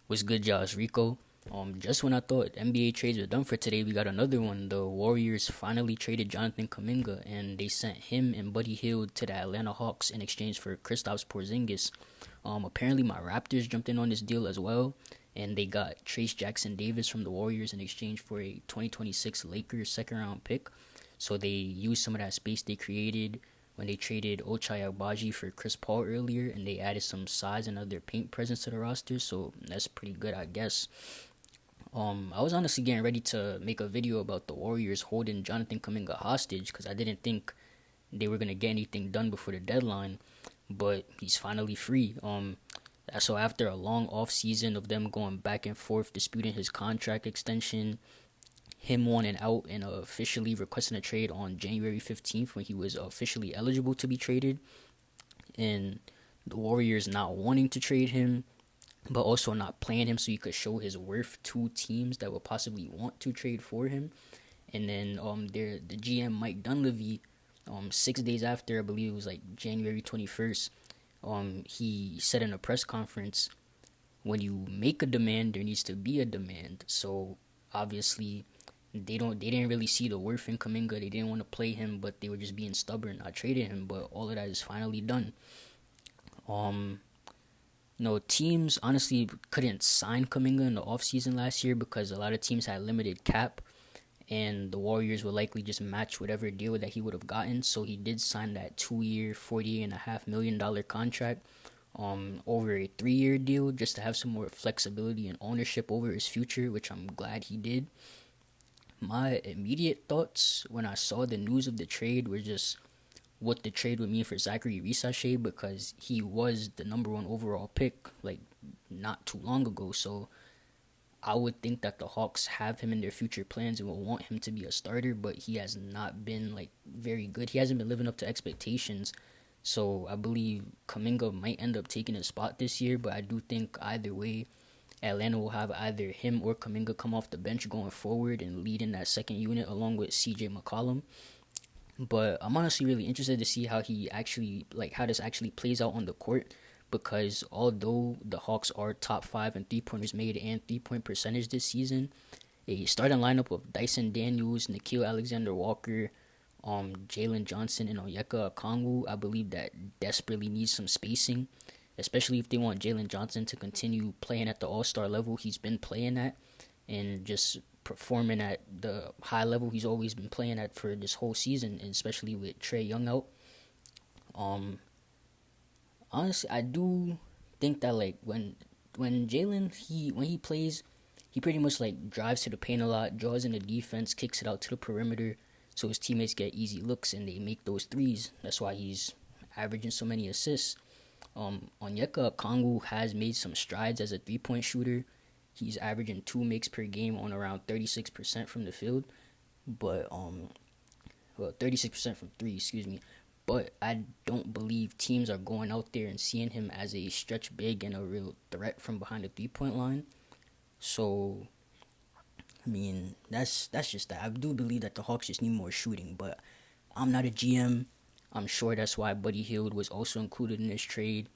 What's good, Josh Rico? Just when I thought NBA trades were done for today, we got another one. The Warriors finally traded Jonathan Kuminga, and they sent him and Buddy Hield to the Atlanta Hawks in exchange for Kristaps Porzingis. Apparently my Raptors jumped in on this deal as well, and they got Trace Jackson Davis from the Warriors in exchange for a 2026 Lakers second round pick. So they used some of that space they created when they traded Ochai Agbaji for Chris Paul earlier, and they added some size and other paint presence to the roster. So that's pretty good, I guess. I was honestly getting ready to make a video about the Warriors holding Jonathan Kuminga hostage because I didn't think they were gonna get anything done before the deadline, but he's finally free. So after a long off season of them going back and forth disputing his contract extension, him wanting out and officially requesting a trade on January 15th when he was officially eligible to be traded, and the Warriors not wanting to trade him, but also not playing him so he could show his worth to teams that would possibly want to trade for him. And then the GM Mike Dunleavy, 6 days after, I believe it was like January 21st, he said in a press conference, when you make a demand, there needs to be a demand. So obviously they didn't really see the worth in Kuminga. They didn't want to play him, but they were just being stubborn, not trading him. But all of that is finally done. No, teams honestly couldn't sign Kuminga in the offseason last year because a lot of teams had limited cap, and the Warriors would likely just match whatever deal that he would have gotten. So he did sign that 2 year, $48.5 million contract over a 3 year deal just to have some more flexibility and ownership over his future, which I'm glad he did. My immediate thoughts when I saw the news of the trade were just what the trade would mean for Zachary Risachet because he was the number one overall pick like not too long ago. So I would think that the Hawks have him in their future plans and will want him to be a starter, but he has not been like very good. He hasn't been living up to expectations. So I believe Kuminga might end up taking his spot this year, but I do think either way, Atlanta will have either him or Kuminga come off the bench going forward and lead in that second unit along with CJ McCollum. But I'm honestly really interested to see how how this actually plays out on the court because although the Hawks are top 5 in 3-pointers made and 3-point percentage this season, a starting lineup of Dyson Daniels, Nickeil Alexander-Walker, Jalen Johnson, and Onyeka Okongwu, I believe that desperately needs some spacing, especially if they want Jalen Johnson to continue playing at the All-Star level he's been playing at and just performing at the high level he's always been playing at for this whole season, and especially with Trae Young out. Honestly, I do think that like when Jalen when he plays, he pretty much like drives to the paint a lot, draws in the defense, kicks it out to the perimeter, so his teammates get easy looks and they make those threes. That's why he's averaging so many assists. Onyeka Okongwu has made some strides as a 3-point shooter. He's averaging 2 makes per game on around 36% from the field, but 36% from three, excuse me. But I don't believe teams are going out there and seeing him as a stretch big and a real threat from behind the 3-point line. So, I mean, that's just that. I do believe that the Hawks just need more shooting, but I'm not a GM. I'm sure that's why Buddy Hield was also included in this trade.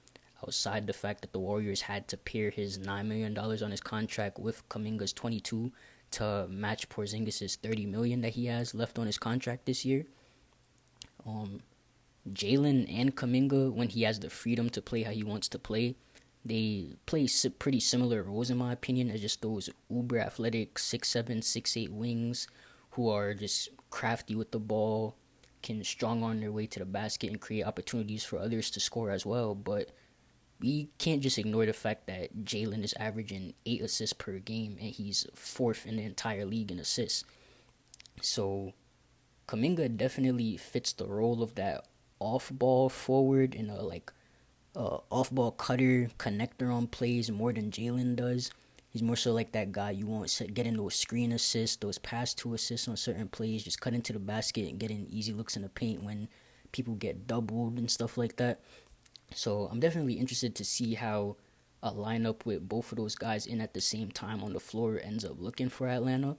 Outside the fact that the Warriors had to pair his $9 million on his contract with Kuminga's 22 to match Porzingis' $30 million that he has left on his contract this year. Jalen and Kuminga, when he has the freedom to play how he wants to play, they play pretty similar roles in my opinion as just those uber athletic 6'7", 6'8" wings who are just crafty with the ball, can strong on their way to the basket and create opportunities for others to score as well. But we can't just ignore the fact that Jalen is averaging 8 assists per game and he's 4th in the entire league in assists. So Kuminga definitely fits the role of that off-ball forward and off-ball cutter connector on plays more than Jalen does. He's more so like that guy you want getting those screen assists, those pass to assists on certain plays, just cutting to the basket and getting easy looks in the paint when people get doubled and stuff like that. So I'm definitely interested to see how a lineup with both of those guys in at the same time on the floor ends up looking for Atlanta.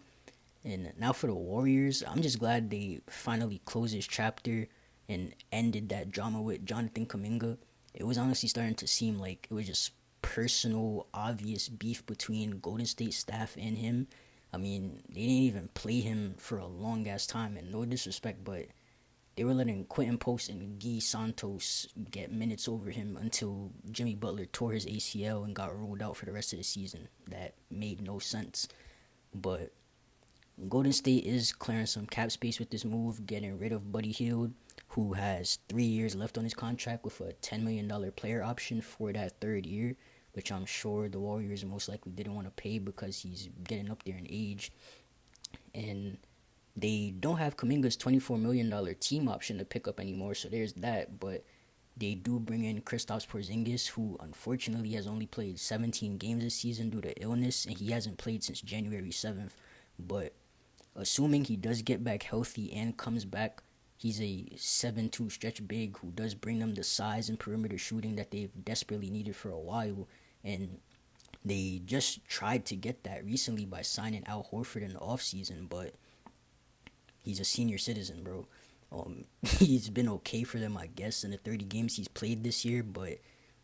And now for the Warriors, I'm just glad they finally closed this chapter and ended that drama with Jonathan Kuminga. It was honestly starting to seem like it was just personal, obvious beef between Golden State staff and him. I mean, they didn't even play him for a long ass time, and no disrespect, but they were letting Quentin Post and Guy Santos get minutes over him until Jimmy Butler tore his ACL and got ruled out for the rest of the season. That made no sense. But Golden State is clearing some cap space with this move, getting rid of Buddy Hield, who has 3 years left on his contract with a $10 million player option for that third year, which I'm sure the Warriors most likely didn't want to pay because he's getting up there in age. And they don't have Kuminga's $24 million team option to pick up anymore, so there's that. But they do bring in Kristaps Porzingis, who unfortunately has only played 17 games this season due to illness, and he hasn't played since January 7th. But assuming he does get back healthy and comes back, he's a 7'2" stretch big who does bring them the size and perimeter shooting that they've desperately needed for a while. And they just tried to get that recently by signing Al Horford in the offseason, but he's a senior citizen, bro. He's been okay for them, I guess, in the 30 games he's played this year, but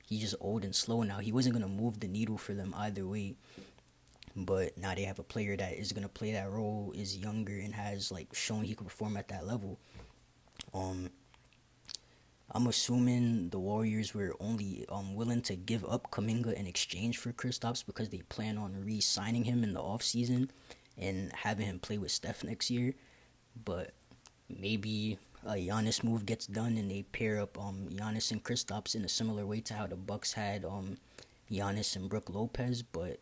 he's just old and slow now. He wasn't going to move the needle for them either way. But now they have a player that is going to play that role, is younger, and has like shown he can perform at that level. I'm assuming the Warriors were only willing to give up Kuminga in exchange for Kristaps because they plan on re-signing him in the offseason and having him play with Steph next year. But maybe a Giannis move gets done and they pair up Giannis and Kristaps in a similar way to how the Bucks had Giannis and Brook Lopez. But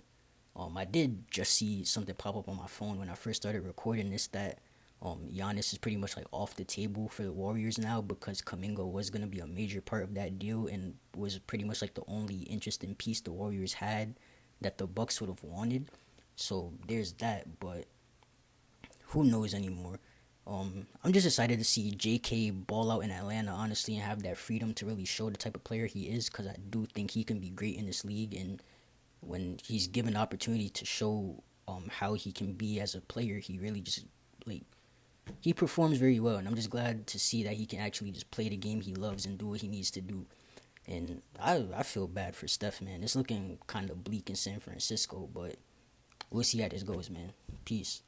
I did just see something pop up on my phone when I first started recording this that Giannis is pretty much like off the table for the Warriors now because Kuminga was going to be a major part of that deal and was pretty much like the only interesting piece the Warriors had that the Bucks would have wanted. So there's that, but who knows anymore. I'm just excited to see JK ball out in Atlanta, honestly, and have that freedom to really show the type of player he is, because I do think he can be great in this league, and when he's given the opportunity to show how he can be as a player, he really just, like, he performs very well, and I'm just glad to see that he can actually just play the game he loves and do what he needs to do. And I feel bad for Steph, man. It's looking kind of bleak in San Francisco, but we'll see how this goes, man. Peace.